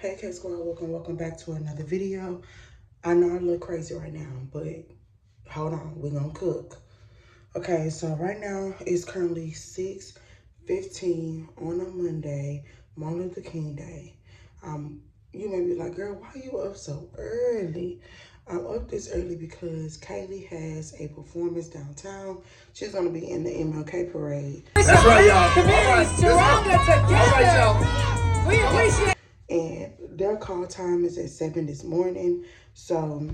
Hey K Squad, welcome back to another video. I know I look crazy right now, but hold on, we're gonna cook. Okay, so right now it's currently 6:15 on a Monday, Martin Luther King Day. You may be like, girl, why are you up so early? I'm up this early because Kaylee has a performance downtown. She's gonna be in the MLK parade. That's right, y'all. Stronger together. We appreciate. And their call time is at 7 this morning. So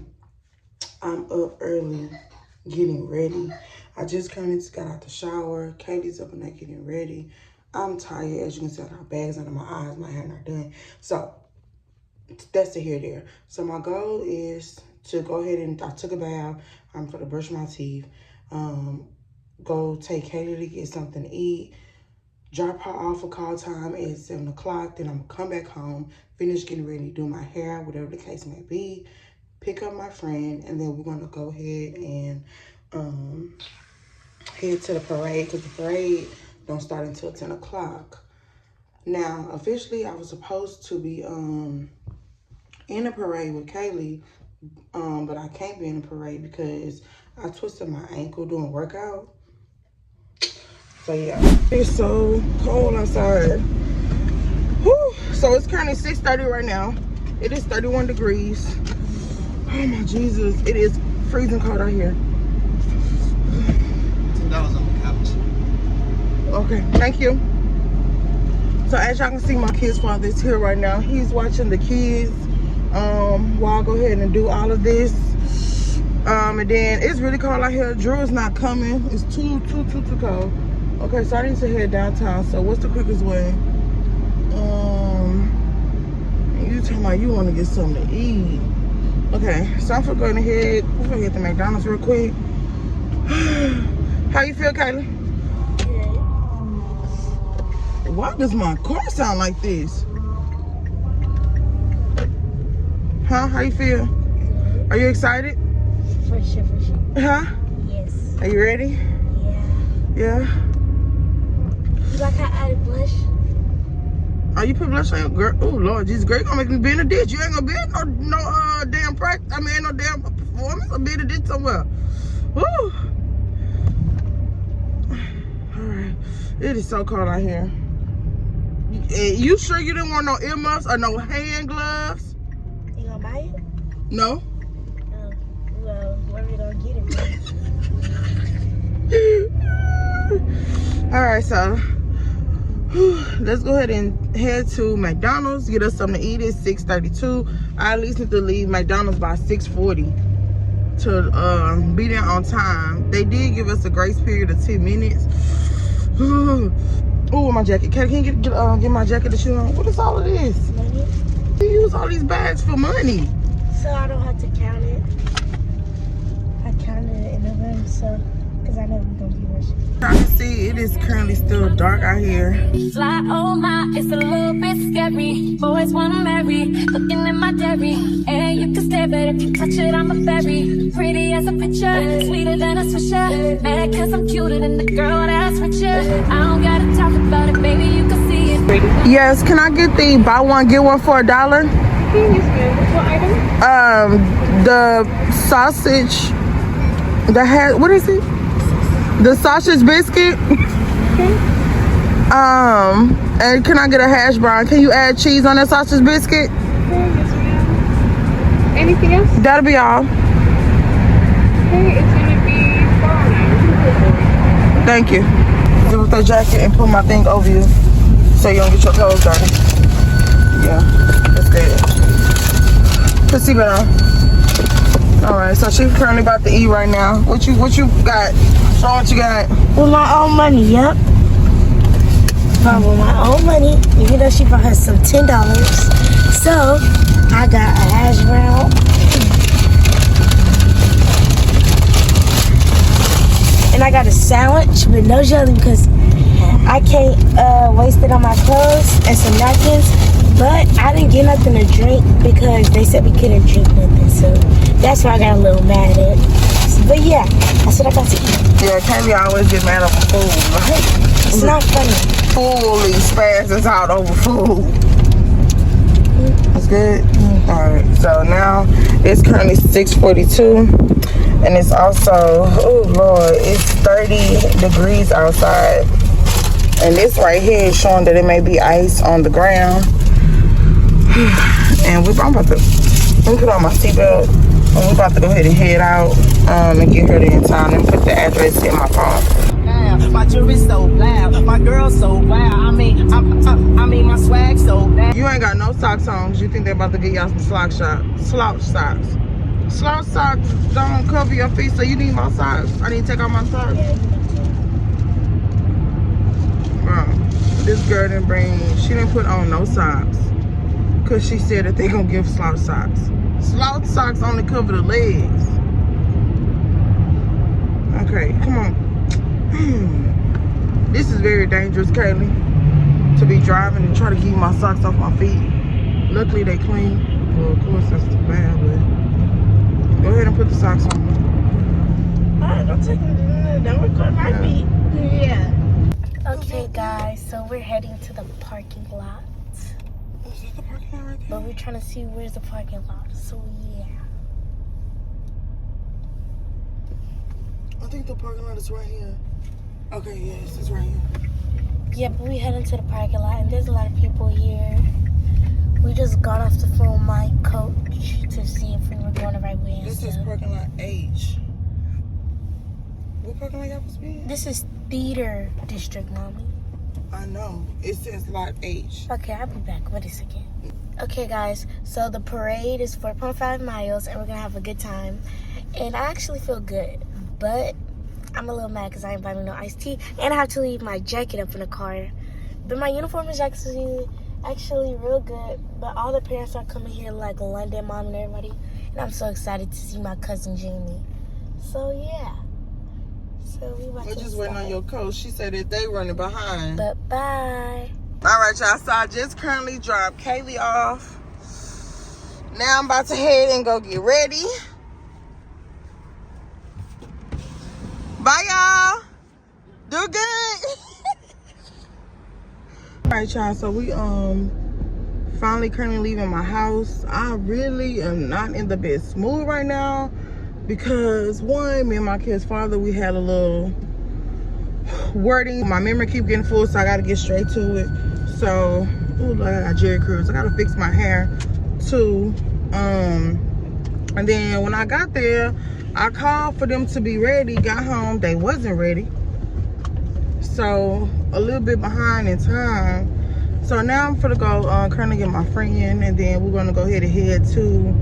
I'm up early getting ready. I just got out the shower. Katie's up in there getting ready. I'm tired. As you can see, I got bags under my eyes. My hair not done. So that's the here there. So my goal is to go ahead and I took a bath. I'm going to brush my teeth. Go take Katie to get something to eat. Drop her off for call time at 7 o'clock. Then I'm gonna come back home, finish getting ready, do my hair, whatever the case may be, pick up my friend, and then we're gonna go ahead and head to the parade, because the parade don't start until 10 o'clock. Now, officially, I was supposed to be in a parade with Kaylee, but I can't be in a parade because I twisted my ankle doing workout. So yeah, it's so cold outside. Whew. So it's currently 6:30 right now. It is 31 degrees. Oh my Jesus, it is freezing cold out here. $10 on the couch. Okay, thank you. So as y'all can see, my kid's father is here right now. He's watching the kids while I go ahead and do all of this. And then it's really cold out here. Drew is not coming. It's too cold. Okay, so I need to head downtown. So what's the quickest way? You talking about you want to get something to eat. Okay, so I'm gonna hit the McDonald's real quick. How you feel, Kayla? Good. Why does my car sound like this? Huh? How you feel? Are you excited? For sure. Huh? Yes. Are you ready? Yeah. Yeah? You like how I added blush? Oh, you put blush on your girl? Oh, Lord Jesus, girl, you gonna make me be in a ditch. You ain't gonna be in no damn practice. I mean, no damn performance. I'll be in a ditch somewhere. Woo! All right. It is so cold out here. You sure you didn't want no earmuffs or no hand gloves? You gonna buy it? No? Oh, well, where we gonna get it? All right, so let's go ahead and head to McDonald's, get us something to eat. It's 6:32. I at least need to leave McDonald's by 6:40 to be there on time. They did give us a grace period of 10 minutes. Oh, my jacket. Can you get my jacket to shoe on? What is all of this? Money? You use all these bags for money. So I don't have to count it. I counted it in the room, so, because I know we're gonna be rushing. I can see it is currently still dark out here. Fly, oh my, it's a little bit scary. Boys wanna marry, looking at my dairy. And you can stare, but if you touch it, I'm a berry. Pretty as a picture, sweeter than a swisher. Mad cause I'm cuter than the girl that's richer. I don't gotta talk about it, baby, you can see it. Yes, can I get the buy one, get one for $1? Yes, ma'am. What item? The sausage, what is it? The sausage biscuit. Okay. And can I get a hash brown? Can you add cheese on that sausage biscuit? Okay, yes, ma'am. Anything else? That'll be all. Okay, it's gonna be $4.09. Thank you. Give up that jacket and put my thing over you so you don't get your clothes dirty. Yeah, that's good. Put seatbelt on. All right, so she's currently about to eat right now. What you got? Show what you got. With my own money, yep. With my own money, even though she brought her some $10. So, I got a hash brown. And I got a sandwich with no jelly because I can't waste it on my clothes and some napkins. But I didn't get nothing to drink because they said we couldn't drink nothing. So that's why I got a little mad at it. But yeah, that's what I got to eat. Yeah, Kaylee always get mad over food. Right? It's not funny. Fully spazzes out over food. good? Alright, so now it's currently 6:42 and it's also, oh Lord, it's 30 degrees outside. And this right here is showing that it may be ice on the ground. And I'm about to, let me put on my seatbelt. And we're about to go ahead and head out and get her there in time. Let me put the address in my phone. My jewelry's so loud, my girl's so wild. I mean, my swag so bad. You ain't got no socks on because you think they're about to get y'all some slouch socks. Slouch socks don't cover your feet, so you need my socks. I need to take out my socks. This girl she didn't put on no socks because she said that they gonna give slouch socks. Slouch socks only cover the legs. Okay, come on. This is very dangerous, Kaylee, to be driving and try to keep my socks off my feet. Luckily they clean. Well, of course that's too bad, but go ahead and put the socks on. Alright, don't record my feet. Yeah. Okay, guys, so we're heading to the parking lot. Is that the parking lot right there? But we're trying to see where's the parking lot. So, yeah. I think the parking lot is right here. Okay, yes, it's right here. Yeah, but we heading to the parking lot, and there's a lot of people here. We just got off the phone with my coach to see if we were going the right way. This is parking lot H. What parking lot y'all supposed to be in? This is Theater District, Mommy. I know. It says lot H. Okay, I'll be back. Wait a second. Okay, guys, so the parade is 4.5 miles, and we're going to have a good time. And I actually feel good, but I'm a little mad because I ain't buying me no iced tea. And I have to leave my jacket up in the car. But my uniform is actually real good. But all the parents are coming here, like London, Mom, and everybody. And I'm so excited to see my cousin Jamie. So, yeah. So we about We're to just waiting on your coach. She said that they running behind. But bye. All right, y'all. So I just currently dropped Kaylee off. Now I'm about to head and go get ready. Bye, y'all. Do good. All right, y'all. So we finally currently leaving my house. I really am not in the best mood right now because one, me and my kid's father, we had a little wording. My memory keep getting full, so I got to get straight to it. So, ooh, I got Jerry Curls. I got to fix my hair too. And then when I got there, I called for them to be ready. Got home, they wasn't ready. So a little bit behind in time. So now I'm gonna go currently get my friend, and then we're gonna go ahead and head to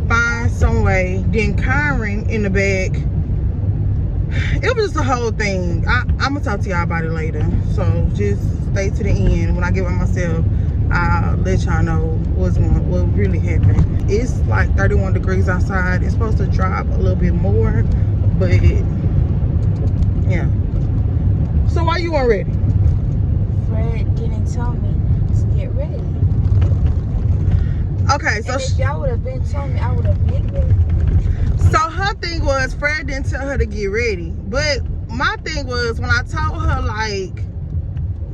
find some way. Then Kyron in the back. It was just a whole thing. I'm gonna talk to y'all about it later. So just stay to the end. When I get by myself, I'll let y'all know what really happened. It's like 31 degrees outside. It's supposed to drop a little bit more, but yeah. So why you weren't ready? Fred didn't tell me to get ready. Okay, so if y'all would have been telling me, I would have been ready. So her thing was Fred didn't tell her to get ready. But my thing was when I told her, like,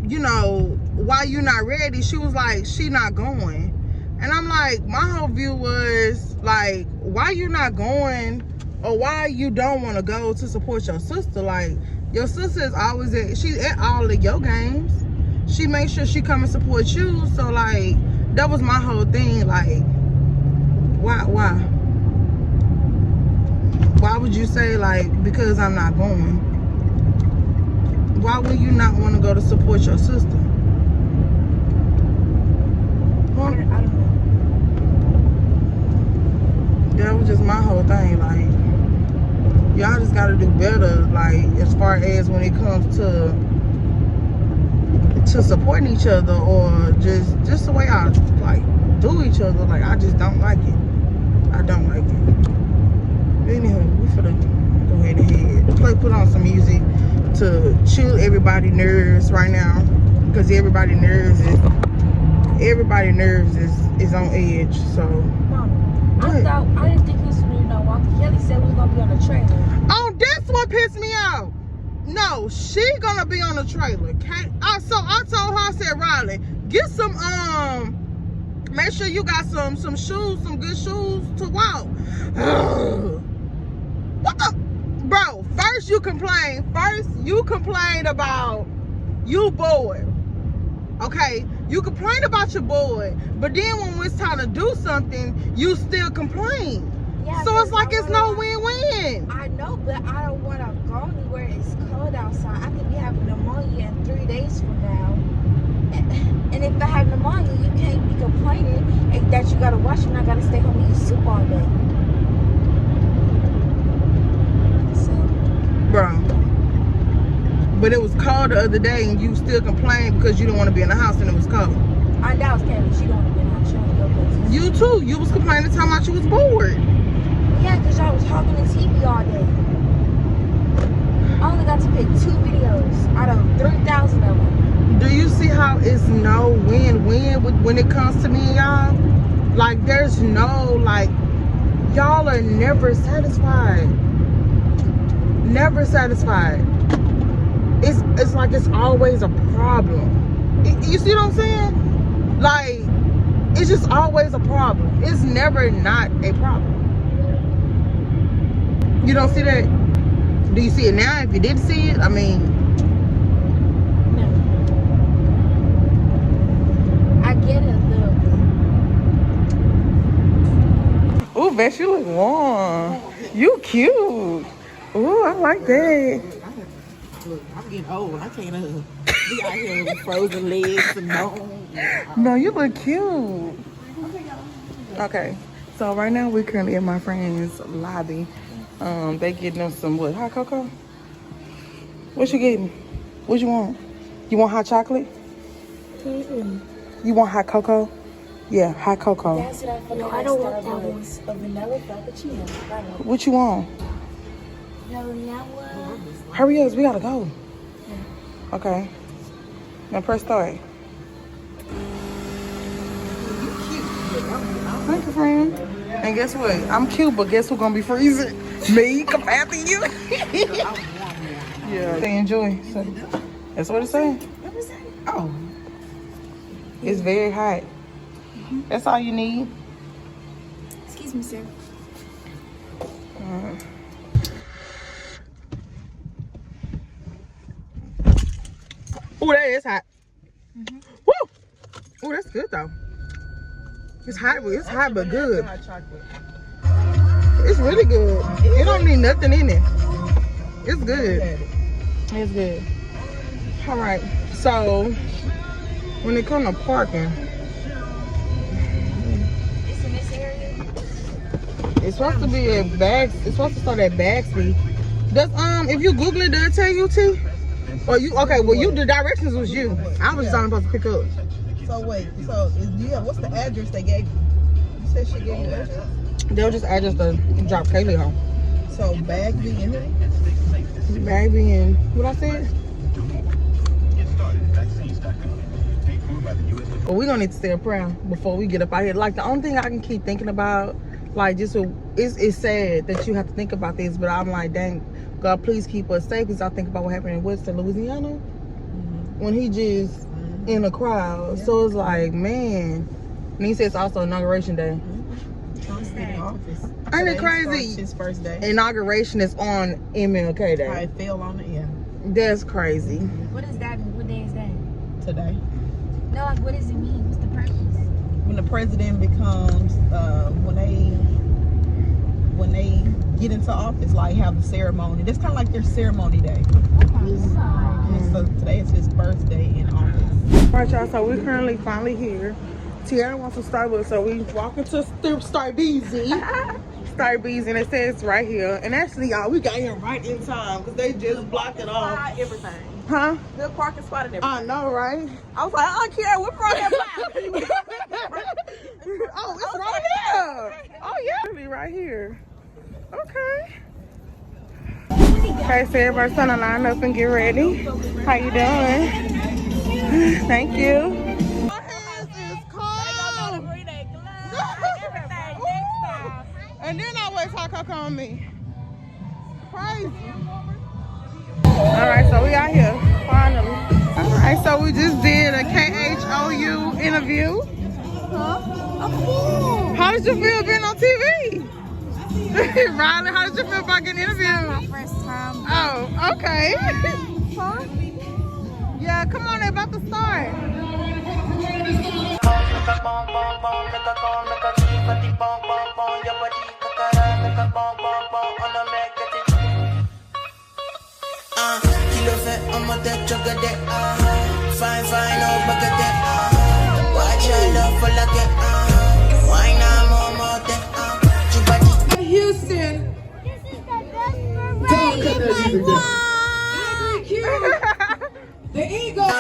you know, why you not ready, she was like, she not going. And I'm like, my whole view was like, why you not going, or why you don't want to go to support your sister? Like, your sister is always she's at all of your games. She makes sure she come and support you. So like, that was my whole thing. Like, why would you say, like, because I'm not going? Why would you not want to go to support your sister? Huh? I don't know. That was just my whole thing. Like, y'all just got to do better, like, as far as when it comes to supporting each other, or just the way I, like, do each other. Like, I just don't like it. I don't like it. Anywho, we finna go ahead and put on some music to chill everybody's nerves right now, because everybody's nerves is on edge. So Mama, I didn't think this was no walking. Kelly said we was gonna be on the trailer. oh, that's what pissed me off. No, she gonna be on the trailer. So I told her, I said, Riley, get some Make sure you got some shoes, some good shoes to walk. What the, bro? First you complain about you bored. Okay, you complain about your boy, but then when it's time to do something, you still complain. Yeah, so it's like it's no win-win. I know, but I don't want to go anywhere. It's cold outside. I could be having pneumonia in 3 days from now. And if I have pneumonia, you can't be complaining that you gotta wash and I gotta stay home and eat soup all day. So, bro. But it was cold the other day and you still complained because you didn't want to be in the house and it was cold. I that was Kelly. She don't want to be in the house. She want to go places. You too. You was complaining talking about you was bored. Yeah, because y'all was talking to TV all day. I only got to pick 2 videos out of 3,000 of them. Do you see how it's no win-win when it comes to me and y'all? Like, there's no, like, y'all are never satisfied. Never satisfied. It's like it's always a problem. You see what I'm saying? Like, it's just always a problem. It's never not a problem. You don't see that? Do you see it now? If you didn't see it, I mean... No. I get it a little bit. Ooh, Bess, you look warm. You cute. Ooh, I like that. Look, I'm getting old. I can't be out here with frozen legs and bones. No, you look cute. Okay, so right now we're currently in my friend's lobby. They getting them some what? Hot cocoa? What you getting? What you want? You want hot chocolate? You want hot cocoa? Yeah, hot cocoa. That's what I forgot. No, I don't want that one. A vanilla frappuccino. What you want? Vanilla. Hurry up, we gotta go. Okay. Now press start. Thank you, friend. And guess what? I'm cute, but guess who's gonna be freezing? Me compared to you. Yeah. They enjoy. So that's what it's saying. What was that? Oh. It's very hot. That's all you need. Excuse me, sir. Oh, that is hot. Woo! Oh, that's good though. It's hot but good. It's really good. It don't need nothing in it. It's good. It's good. All right. So when it comes to parking, It's in this area. it's supposed to be at Bags. It's supposed to start at Baxby. Does if you Google it, does it tell you T? Or you okay? Well, you the directions was you. I was just only supposed to pick up. So wait, what's the address they gave you? You said she gave you the address? They'll just add us to drop Kaylee home. So Bagby and who? Bagby and what I said? Well, we gonna need to stay up prayer before we get up out here. Like the only thing I can keep thinking about, like just it's sad that you have to think about this, but I'm like, dang, God, please keep us safe. Because I think about what happened in Western Louisiana when he just in a crowd. Yeah. So it's like, man. And he says it's also Inauguration Day. Trump's in office. Ain't it crazy? His first day. Inauguration is on MLK Day. I fell on it, yeah. That's crazy. What does that mean? What day is that? Today. No, like what does it mean? What's the purpose? When the president becomes, when they get into office, like have the ceremony. That's kind of like their ceremony day. So today is his birthday in office. All right, y'all. So we're currently finally here. Keyera wants to Starbucks, so we walking to Starbucks. Starbucks, and it says right here. And actually, y'all, we got here right in time because they just blocked it off. Everything. Huh? Good parking spot and everything. I know, right? I was like, I don't care. We're from that Oh, it's right here. Oh, yeah. Really right here. Okay. Okay, so everybody's trying to line up and get ready. How you doing? Thank you. My hands is cold. And then I always hot cocoa on me. Crazy. Alright, so we out here, finally. Alright, so we just did a KHOU interview. How did you feel being on TV? Riley, how did you feel about getting interviewed? My first time. Oh, okay. Yeah, come on, they're about to start. Kilo fait on m'a tête chocolat fine fine oh baguette watch your love for like it why not more Houston. This is the best parade in my life. The Eagle.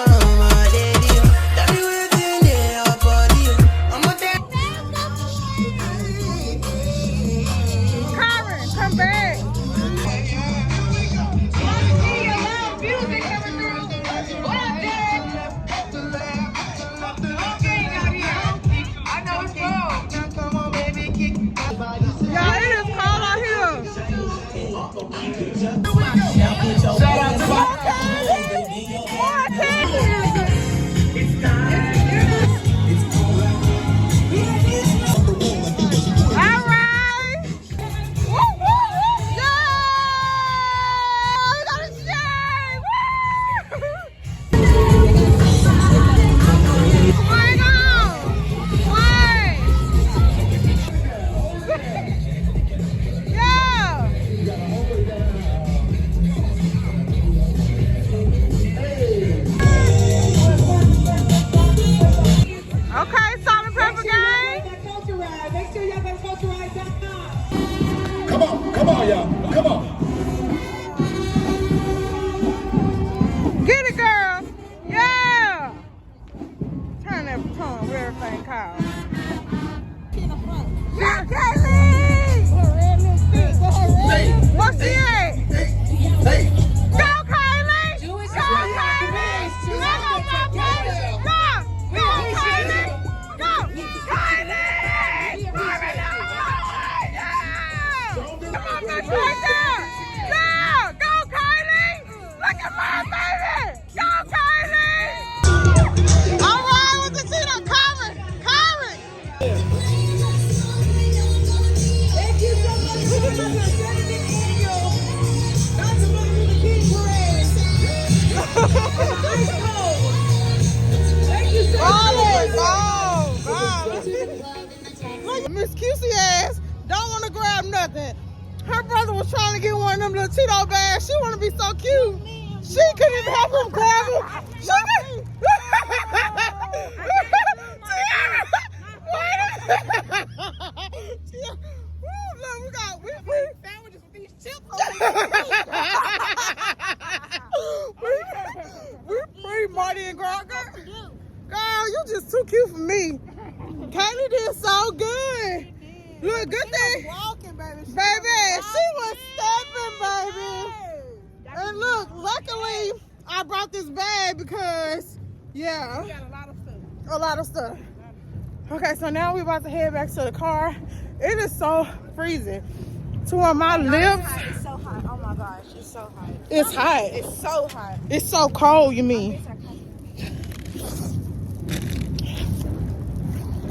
Karen, come back. Y'all, it is cold out here. All right. Woo, woo, woo. Yeah! We got a shake. Woo! Swing on. Swing. Yeah. Okay, salt and pepper gang. Make sure y'all got culturalize.com. Come on, y'all. Come on. Get it, girl. Yeah. Turn that tongue where everything cows. Yeah, Kaylee. What's she at? Hey. Go, Kaylee. Go, Kaylee. Go, my baby. Go. Go, Kaylee. Go. Kaylee. Come on, bitch, right there. Yeah. Go, Kaylee. Look at my baby. Go, Kaylee. All right, we can see that Karen. Thank you so much for the 70th annual Dr. Martin Luther King Parade. Ice cold. Thank you so much. Look, Miss Cusey ass don't want to grab nothing. Her brother was trying to get one of them little Cheeto bags. She want to be so cute. She couldn't even help him grab them. She couldn't. Keyera, wait a minute. Woo, look, we sandwiches with these chips on we free Marty and Girl, you just too cute for me. Kaylee did so good. Look, good thing. Walking, baby. Baby, she was stepping, baby. And look, luckily, I brought this bag because, yeah. We got a lot of stuff. A lot of stuff. Okay, so now we're about to head back to the car. It is so freezing. To where my lips. It's so hot. Oh my gosh, it's so hot. It's hot. It's so hot. It's so cold, you mean?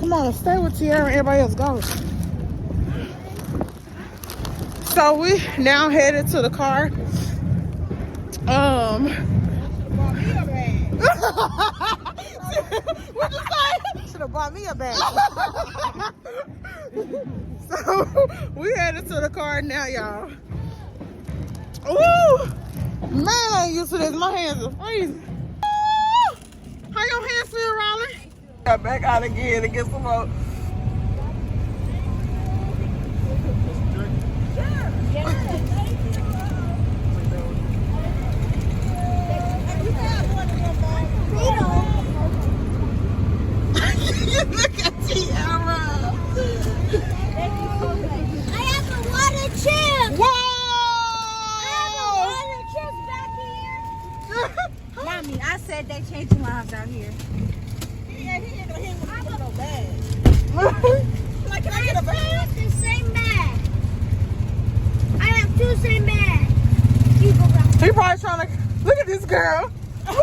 Come on, stay with Keyera and everybody else goes. So we now headed to the car. What'd you say? Should have bought me a bag. So we headed to the car now, y'all. Ooh, man, I ain't used to this. My hands are freezing. Ooh, how your hands feel, Riley? Got back out again to get some more. Look at Keyera. I have a water chip. Whoa! I have a water chip back here. Mommy, I said they changing lives out here. He ain't gonna hit with no bag. Like, can I get a bag? The same bag. I have two same bags. You go back. He probably trying to look at this girl. Hey,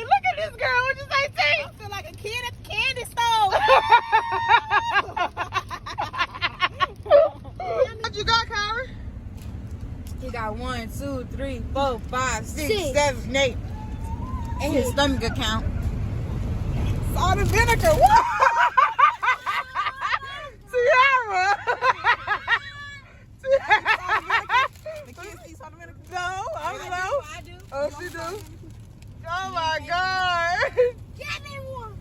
look at this girl. What you say, T? I feel like a kid at the candy store. 3, 4, 5, 6, Six. 7, 8. And his stomach account. Salt and vinegar. What? Tiara. The kids eat salt and vinegar? No, I don't know. I do. Oh, she do? Oh my God. Get me one.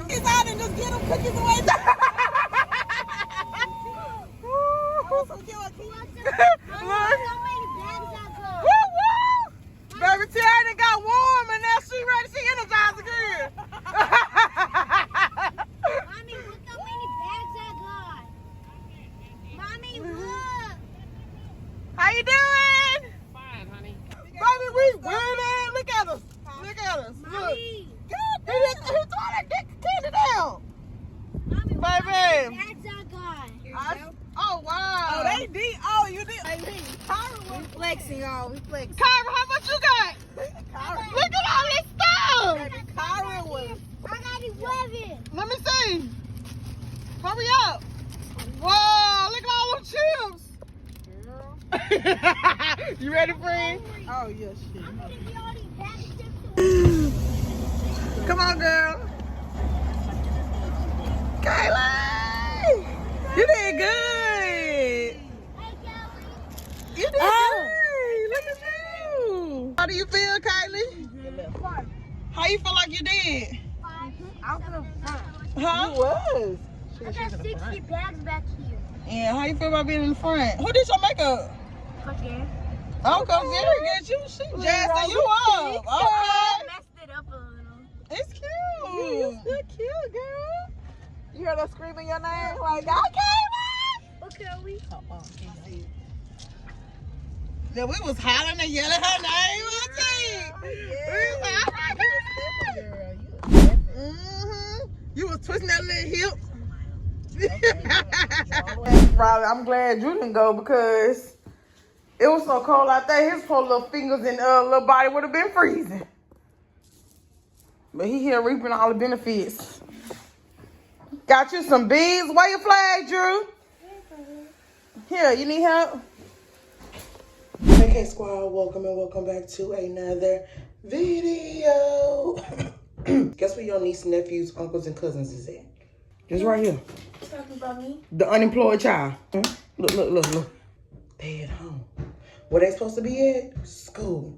He's out and just get them cookies away. Look. Woo woo! Baby Tiara got warm and now she ready. She energized again. Mommy, look how many bags I got. Mommy, look. How you doing? Fine, honey. Baby, we winning. Look at us. Look at us. Look. Mommy, God, he threw that dick candy down. Mommy, look how Baby. many bags I got. Oh, wow. Oh, they did. Oh, you did. We flexing, y'all. We flexing. Kyra, how much you got? Look at all this stuff. Kyra was. I got 11. Let me see. Hurry up. Wow, look at all them chips. You ready, friend? Oh, yes, shit. I'm gonna get all these bags of chips. Come on, girl. Kyla. You did good. You did good. Look at you. How do you feel, Kylie? How you feel like you did? I'll go front. Huh? You was. I got 60 bags back here. Yeah, how you feel about being in the front? Who did your makeup? Okay. Okay, very good. You jazzing you up. Okay. Messed it up a little. It's cute. You still cute, girl. You heard her screaming your name like, okay, Okay, we. yeah, we was hollering and yelling her name. You was twisting that little hip. Riley, I'm glad you didn't go because it was so cold out there. His poor little fingers and little body would have been freezing. But he here reaping all the benefits. Got you some beads. Where your flag, Drew? Here, you need help? Okay, squad, welcome and welcome back to another video. Guess where your niece, nephews, uncles, and cousins is at? Just right here. Talking about me? The unemployed child. Look. They at home. Where they supposed to be at? School.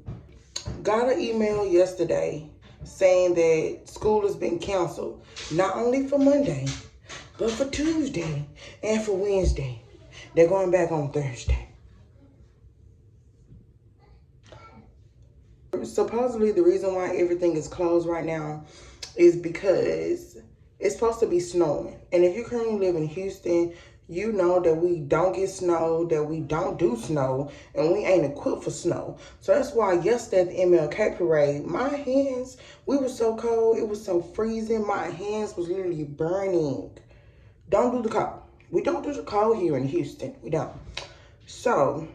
Got an email yesterday saying that school has been canceled. Not only for Monday, but for Tuesday and for Wednesday. They're going back on Thursday. Supposedly the reason why everything is closed right now is because it's supposed to be snowing. And if you currently live in Houston, you know that we don't get snow, that we don't do snow, and we ain't equipped for snow. So that's why yesterday at the MLK parade, my hands, we were so cold, it was so freezing, my hands was literally burning. Don't do the cold. We don't do the cold here in Houston. We don't. So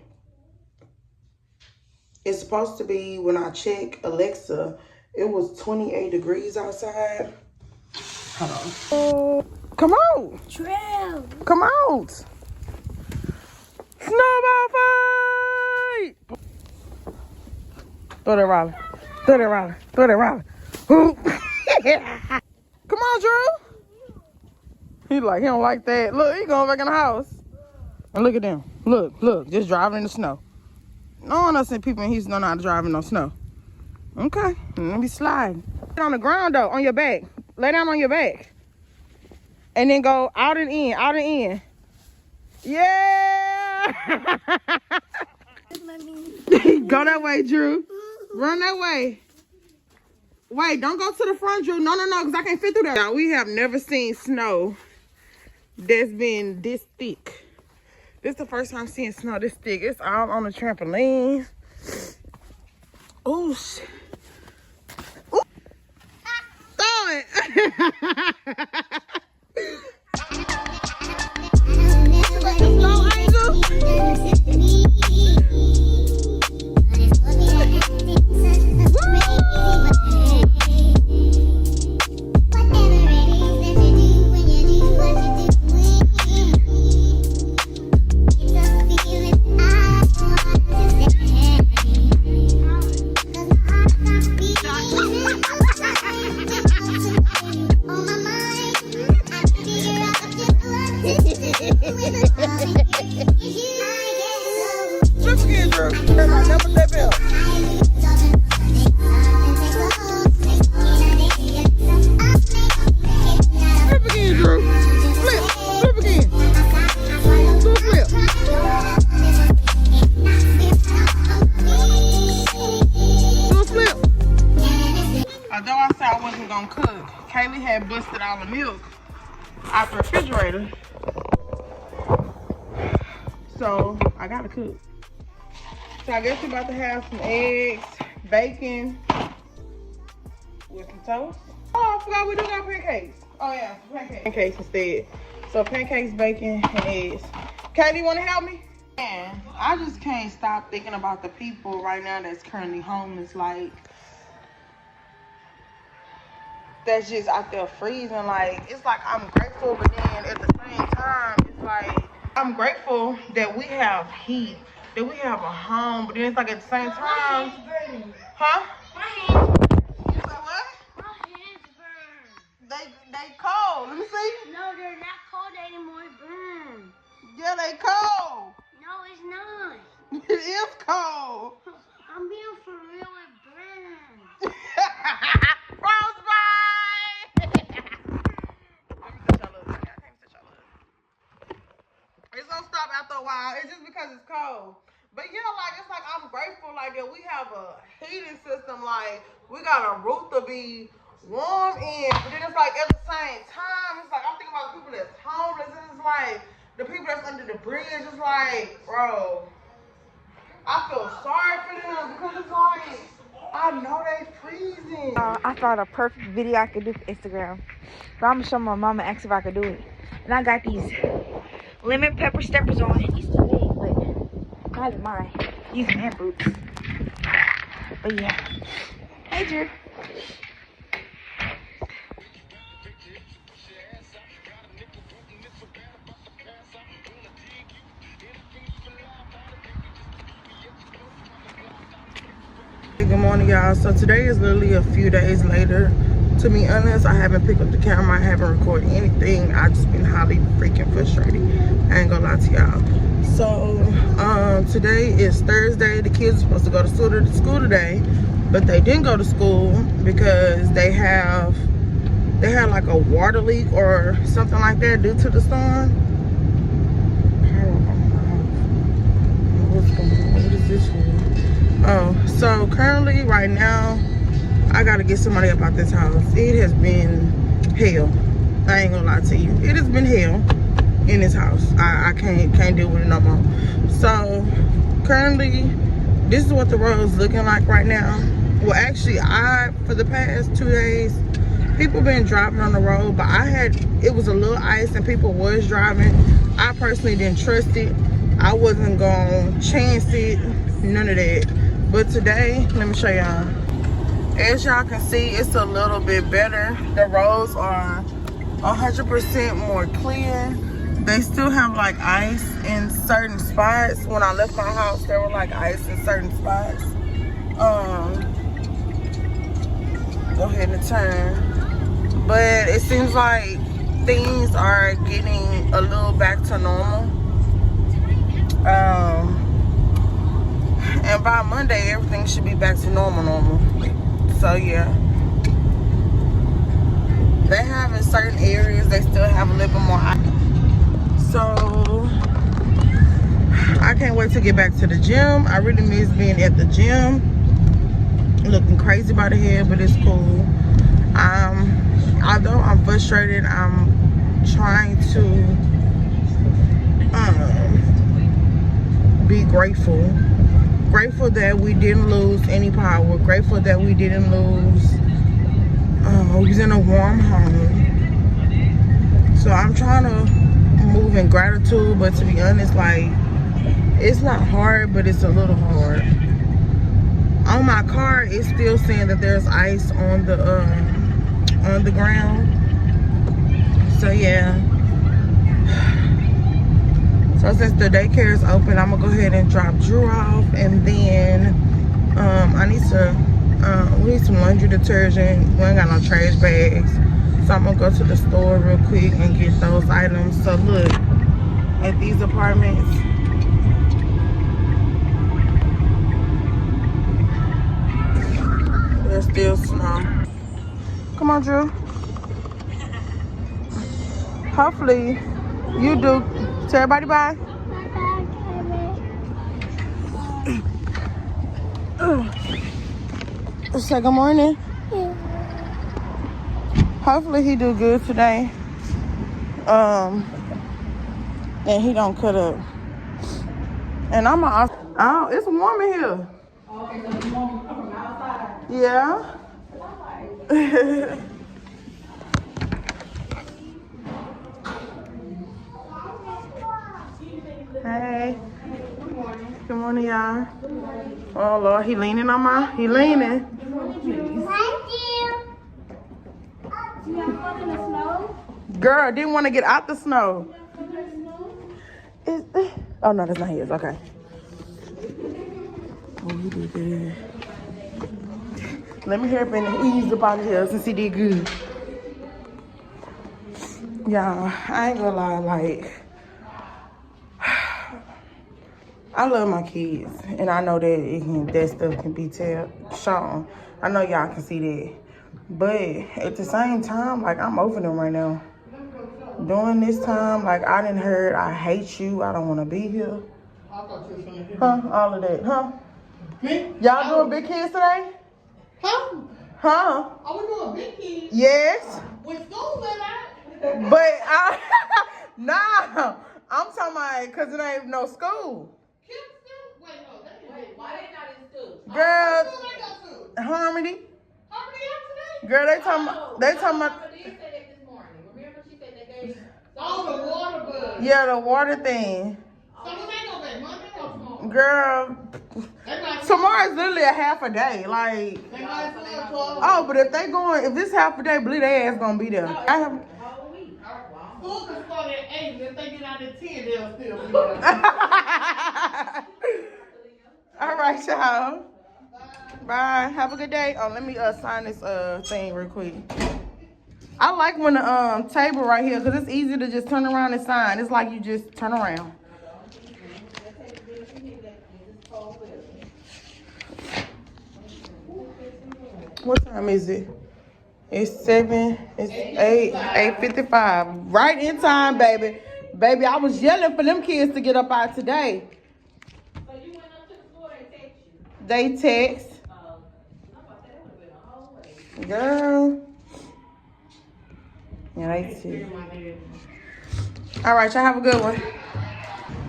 it's supposed to be, when I check Alexa, it was 28 degrees outside. Hold on. Come out. Trail. Come out. Snowball fight. Throw that Riley. Throw that Riley. Throw that Riley. Come on, Drew. He don't like that. Look, he going back in the house. And look at them. Look, just driving in the snow. No one else said people in Houston don't know how to drive in no snow. Okay, let me slide. Get on the ground though, on your back. Lay down on your back. And then go out and in, out and in. Yeah! Go that way, Drew. Run that way. Wait, don't go to the front, Drew. No, because I can't fit through that. Now, we have never seen snow that's been this thick. This is the first time seeing snow this thick. It's all on the trampoline. Oh, shit. Ooh. Throw it. Slow, Angel. I never step out. Flip again, Drew. Flip. Flip again. Do a flip. Do a flip. Although I said I wasn't gonna cook, Kaylee had busted all the milk out the refrigerator. So I gotta cook. So I guess we're about to have some eggs, bacon, with some toast. Oh, I forgot we do got pancakes. Oh yeah, some pancakes. Pancakes instead. So pancakes, bacon, and eggs. Katie, you wanna help me? Man, I just can't stop thinking about the people right now that's currently homeless, like, that's just out there freezing. Like, it's like I'm grateful, but then at the same time, it's like, I'm grateful that we have heat, that we have a home, but then it's like at the same time, huh? My hands You said what? burn. They cold. Let me see. No, they're not cold anymore. Burn. Yeah, they cold. No, it's not. It is cold. I'm being for real. It burns. It's gonna stop after a while. It's just because it's cold. But yeah, like, it's like I'm grateful like that we have a heating system. Like, we got a roof to be warm in. But then it's like at the same time, it's like I'm thinking about the people that's homeless. And it's like the people that's under the bridge. It's like, bro, I feel sorry for them because it's like I know they freezing. I thought a perfect video I could do for Instagram. But I'm gonna show my mama, ask if I could do it. And I got these lemon pepper steppers on. These too big, but not in mine. These man boots. But yeah. Hey, Drew. Good morning, y'all. So today is literally a few days later. To be honest, I haven't picked up the camera. I haven't recorded anything. I just been highly freaking frustrated. I ain't gonna lie to y'all. So today is Thursday. The kids are supposed to go to school today, but they didn't go to school because they had like a water leak or something like that due to the storm. What's going on? What is this for? Oh, so currently right now I gotta get somebody up out this house. It has been hell. I ain't gonna lie to you. It has been hell in this house. I can't deal with it no more. So currently this is what the road is looking like right now. Well, actually, for the past 2 days, people been driving on the road, but it was a little ice and people was driving. I personally didn't trust it. I wasn't gonna chance it, none of that. But today, let me show y'all. As y'all can see, it's a little bit better. The roads are 100% more clear. They still have like ice in certain spots. When I left my house, there were like ice in certain spots. Go ahead and turn. But it seems like things are getting a little back to normal. And by Monday, everything should be back to normal. So yeah, they have in certain areas, they still have a little bit more ice. So I can't wait to get back to the gym. I really miss being at the gym. Looking crazy by the head, but it's cool. Although I'm frustrated, I'm trying to be grateful that we didn't lose any power, grateful that we didn't lose we was in a warm home. So I'm trying to move in gratitude, but to be honest, like, it's not hard, but it's a little hard. On my car, it's still saying that there's ice on the ground. So yeah. So since the daycare is open, I'm gonna go ahead and drop Drew off, and then we need some laundry detergent. We ain't got no trash bags, so I'm gonna go to the store real quick and get those items. So look at these apartments. There's still snow. Come on, Drew. Hopefully, you do. Tell everybody bye. Say good morning. Hopefully he do good today. And he don't cut up. And I'm off. Oh, it's warm in here. Okay, so it's warm from outside. Yeah. Hey. Good morning. Good morning, y'all. Oh Lord, he leaning on he leaning. Girl, didn't want to get out the snow. Oh no, that's not his. Okay. Oh, he did good. Let me hear him and ease up out of here since he did good. Y'all, I ain't gonna lie, like, I love my kids, and I know that that stuff can be shown. I know y'all can see that. But at the same time, like, I'm over them right now. During this time, like, I done heard, I hate you, I don't want to be here. Huh? All of that, huh? Me? Y'all doing big kids today? Huh? Huh? Are we doing big kids? Yes. With school let out? But, nah, I'm talking about, because it ain't no school. Wait, why they not in school? Girl, What school they go to? Harmony. Harmony out today? Girl, they talking about. Mama did say that this morning. Remember she said they gave. Oh, the water bug. Yeah, the water thing. So when they go back Monday or tomorrow? Girl, tomorrow's literally a half a day. Like, oh, but if it's half a day, believe their ass gonna be there. I have. School can start at 8. If they get out at 10, they'll still be there. All right, y'all. Bye. Have a good day. Oh, let me sign this thing real quick. I like when the table right here, because it's easy to just turn around and sign. It's like you just turn around. What time is it? It's 8:55. Right in time, baby. Baby, I was yelling for them kids to get up out today. So you went up to the school, they text you? They text. Girl. Yeah, they text. All right, y'all have a good one.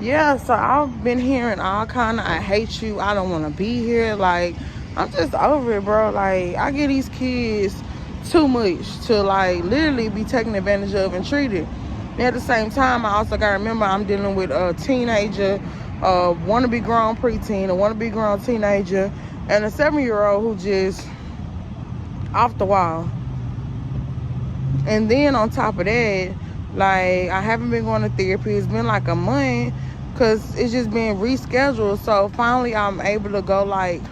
Yeah, so I've been hearing all kind of, I hate you, I don't want to be here. Like, I'm just over it, bro. Like, I get these kids too much to, like, literally be taken advantage of and treated. And at the same time, I also got to remember I'm dealing with a teenager, wanna-be grown preteen, a wanna-be grown teenager, and a 7-year-old who just off the wall. And then on top of that, like, I haven't been going to therapy. It's been like a month because it's just been rescheduled. So finally I'm able to go, like,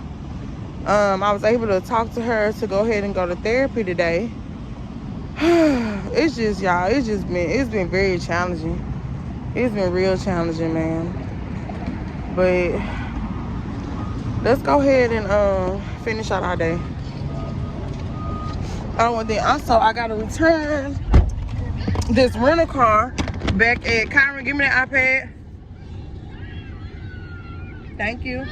I was able to talk to her to go ahead and go to therapy today. It's just, y'all, it's been very challenging. It's been real challenging, man. But let's go ahead and finish out our day. Oh, and then also I gotta return this rental car back at Keyera. Give me that iPad. Thank you.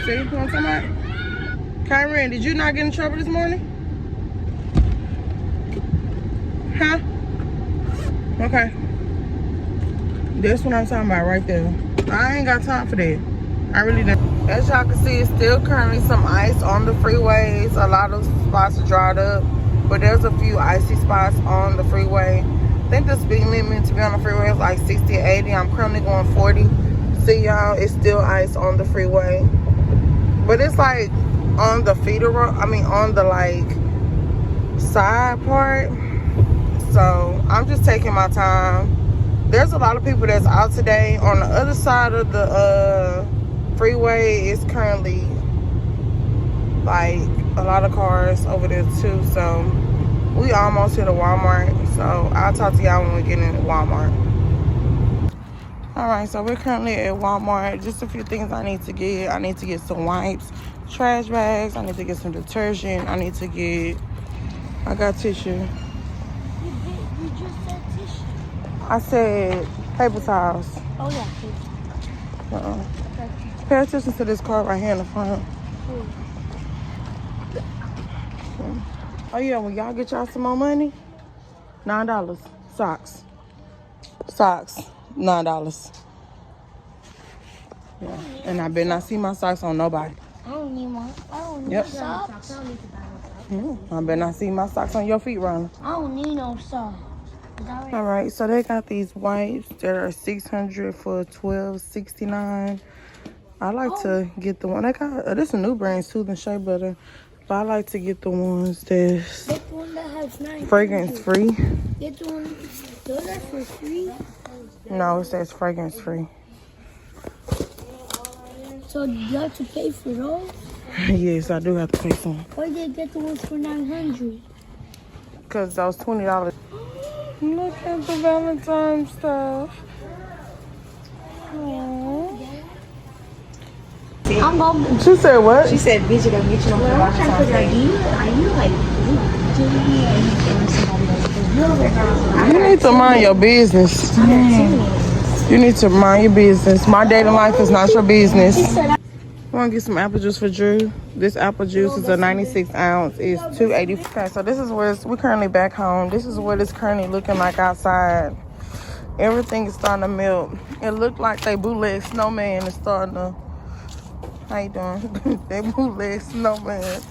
See, you want somebody? Keyera, did you not get in trouble this morning? Huh? Okay. That's what I'm talking about right there. I ain't got time for that. I really don't. As y'all can see, it's still currently some ice on the freeways. A lot of spots are dried up, but there's a few icy spots on the freeway. I think the speed limit to be on the freeway is like 60 or 80. I'm currently going 40. See, y'all, it's still ice on the freeway. But it's like on the feeder road, on the like side part. So I'm just taking my time. There's a lot of people that's out today. On the other side of the freeway is currently like a lot of cars over there too. So we almost hit a Walmart. So I'll talk to y'all when we get into Walmart. All right, so we're currently at Walmart. Just a few things I need to get. I need to get some wipes trash bags. I need to get some detergent. I need to get, I got tissue. You just said tissue. I said paper towels. Oh, yeah. Pay attention to this card right here in the front. Oh yeah, when y'all get y'all some more money, $9. Socks, $9. Yeah, and I better not see my socks on nobody. I don't need one. I don't need socks. I don't need to buy no socks. I better not see my socks on your feet, Ron. I don't need no socks. All right, so they got these wipes that are $600 for $12.69. I like to get the one they got. This is a new brand, Soothing Shea Butter, but I like to get the ones that's Get the one that has 9. fragrance free. Get the one. Those are for free. No, it says fragrance free. So you have to pay for those? Yes, I do have to pay some. Why did you get the ones for 900? Because those $20. Look at the Valentine's stuff. Aww. I'm going. She said what? She said, bitch, you gonna get you on the I'm trying to figure out, You need to mind your business. You need to mind your business. My dating life is not your business. I want to get some apple juice for Drew. This apple juice is a 96 ounce. It's $2.80. Okay, so this is where we're currently back home. This is what it's currently looking like outside. Everything is starting to melt. It looked like they bootleg snowman is starting to. How you doing? They bootleg snowman.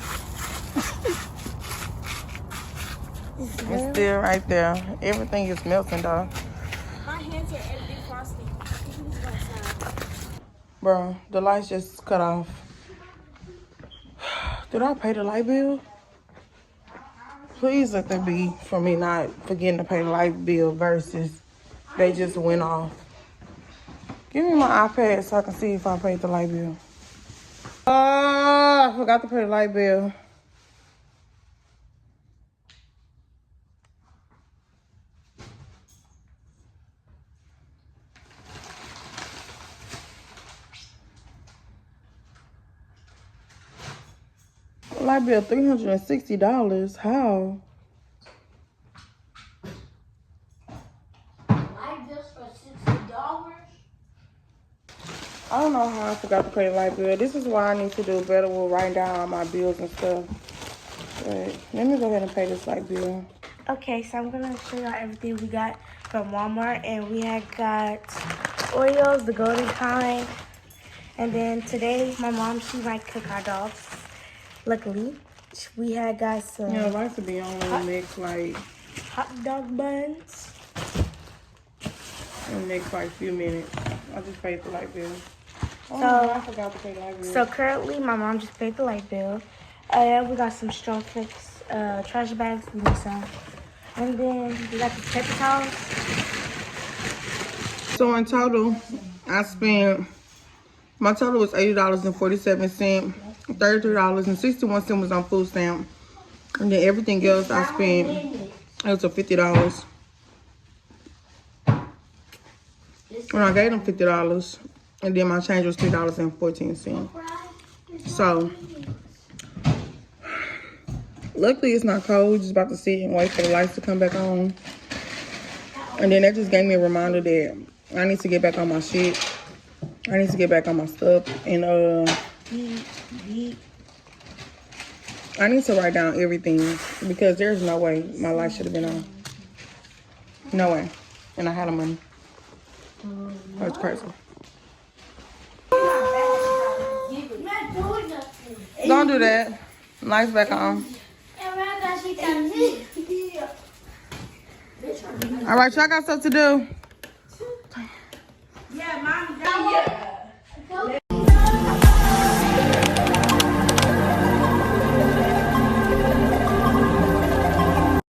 It's still right there. Everything is melting though. My hands are everything frosting. Bro, the lights just cut off. Did I pay the light bill? Please let that be for me not forgetting to pay the light bill versus they just went off. Give me my iPad so I can see if I paid the light bill. I forgot to pay the light bill. Light bill $360. How? Light bills for $60? I don't know how I forgot to pay the light bill. This is why I need to do better with writing down all my bills and stuff. But let me go ahead and pay this light bill. Okay, so I'm gonna show y'all everything we got from Walmart, and we had got Oreos, the golden kind, and then today my mom, she might cook our dogs. Luckily, we had got some. Yeah, lights would be on next like hot dog buns. in the next like few minutes. I just paid the light bill. Oh, So I forgot to pay the light bill. So currently, my mom just paid the light bill. We got some Straw Fix trash bags. We need some. And then we got the paper towels. So in total, I spent, my total was $80.47. $33.61 was on food stamp. And then everything else I spent, it was $50. When I gave them $50, and then my change was $3.14. So, luckily it's not cold. We're just about to sit and wait for the lights to come back on. And then that just gave me a reminder that I need to get back on my shit. I need to get back on my stuff. And I need to write down everything because there's no way my light should have been on. No way. And I had the money. That's crazy. Don't do that. Lights back on. All right, y'all got stuff to do.